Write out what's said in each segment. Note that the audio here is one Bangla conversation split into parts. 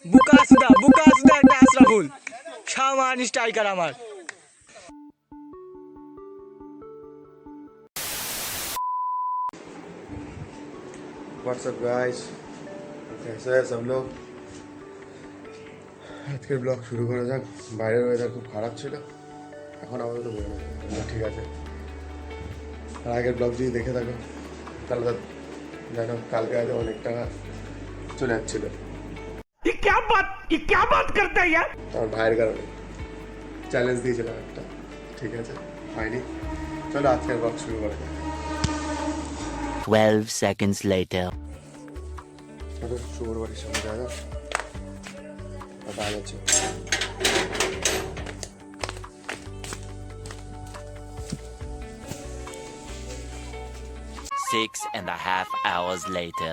বুকা সুদা একটা আশরাফুল সামান স্ট্রাইকার আমার। व्हाट्सअप गाइस, कैसे हैं सब लोग। আজকের ব্লগ শুরু করা যাক। বাইরের ওয়েদার খুব খারাপ ছিল, এখন আপাতত বেরোনো ঠিক আছে। আর আগের ব্লগ যদি দেখে থাকো তাহলে তো জানো কালকে আজ অনেক টাকা চলে যাচ্ছিল। क्या बात करता है यार। আমার ভাইয়ের কারণে চ্যালেঞ্জ দিয়েছিলাম একটা, ঠিক আছে হয়নি। চলো আজকের ব্লগ শুরু করা যাক। 12 seconds later. শুভর বাড়ির সামনে যাওয়া যাক। আর আছে 6.5 hours later.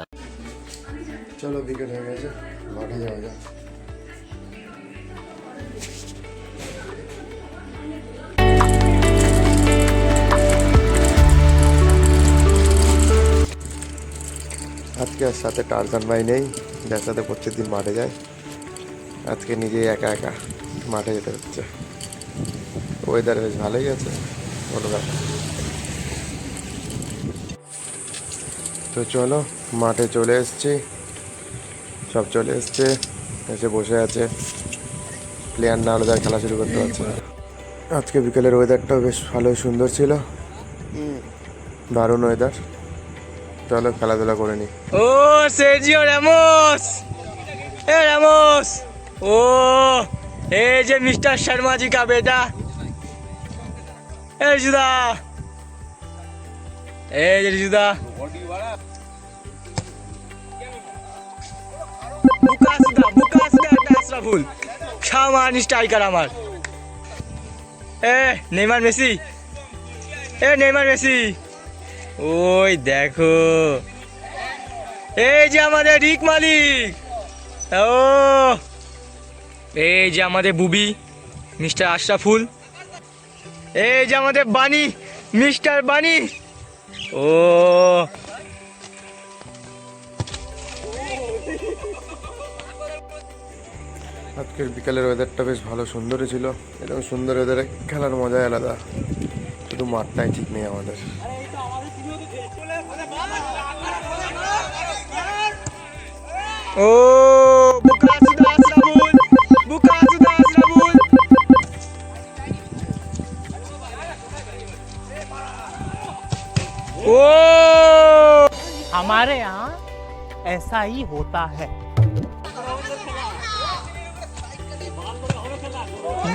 চলো বিকেল হয়ে গেছে, মাঠে যাওয়া যাক। আজকে আর সাথে টারজান ভাই নেই, যার সাথে প্রত্যেকদিন মাঠে যায়। আজকে নিজেই একা একা মাঠে যেতে হচ্ছে। ওয়েদার বেশ ভালোই আছে, কোনো ব্যাপার। তো চলো মাঠে চলে এসছি, সব চলে এসছে, এসে বসে আছে। প্লেয়ার না হলে তার খেলা শুরু করতে পারছে না। আজকে বিকেলের ওয়েদারটাও বেশ ভালোই সুন্দর ছিল, দারুণ ওয়েদার। চলো খেলাধুলা করে নি। ও সেজিও রামোস, এ রামোস, ও এই যে মিস্টার শর্মা জি কা বেটা, এ জুদা, এই যে জুদা, বুকা সুদা একটা আশরাফুল সামান স্ট্রাইকার আমার। নেইমার মেসি, ওই দেখো এই যে আমাদের রিক মালিক, ও এই যে আমাদের বুবি মিস্টার আশরাফুল, এই যে আমাদের বানি মিস্টার বানি, ও আজকের বিকালের ওয়েদারটা বেশ ভালো সুন্দরই ছিল। এরকম সুন্দর ওয়েদারে খেলার মজাই আলাদা, শুধু মাঠটাই ঠিক নেই আমাদের। ও বুকা সুদা আশরাফুল, ও हमारे यहाँ ऐसा ही होता है।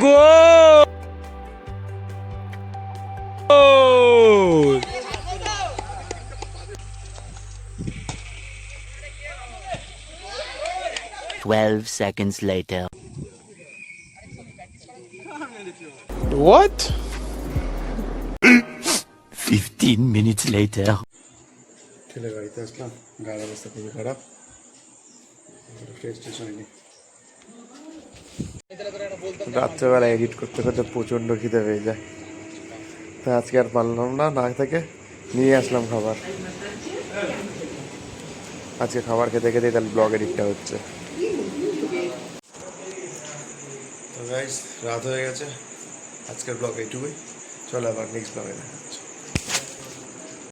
গোল 12 seconds later. What? 15 minutes later. ছেলে গাড়িতে আসলাম, গাড়ির অবস্থা খুবই খারাপ, ফ্রেশ হয়নি। রাত্রেবেলা এডিট করতে করতে প্রচণ্ড খিদে পেয়ে যায়, তাই আজকে আর পারলাম না থেকে নিয়ে আসলাম খাবার। আজকে খাবার খেতে খেতে তাহলে ব্লগ এডিটটা হচ্ছে। তো গাইস রাত হয়ে গেছে, আজকের ব্লগ এইটুকুই। চলো আবার নেক্সট ব্লগে দেখা।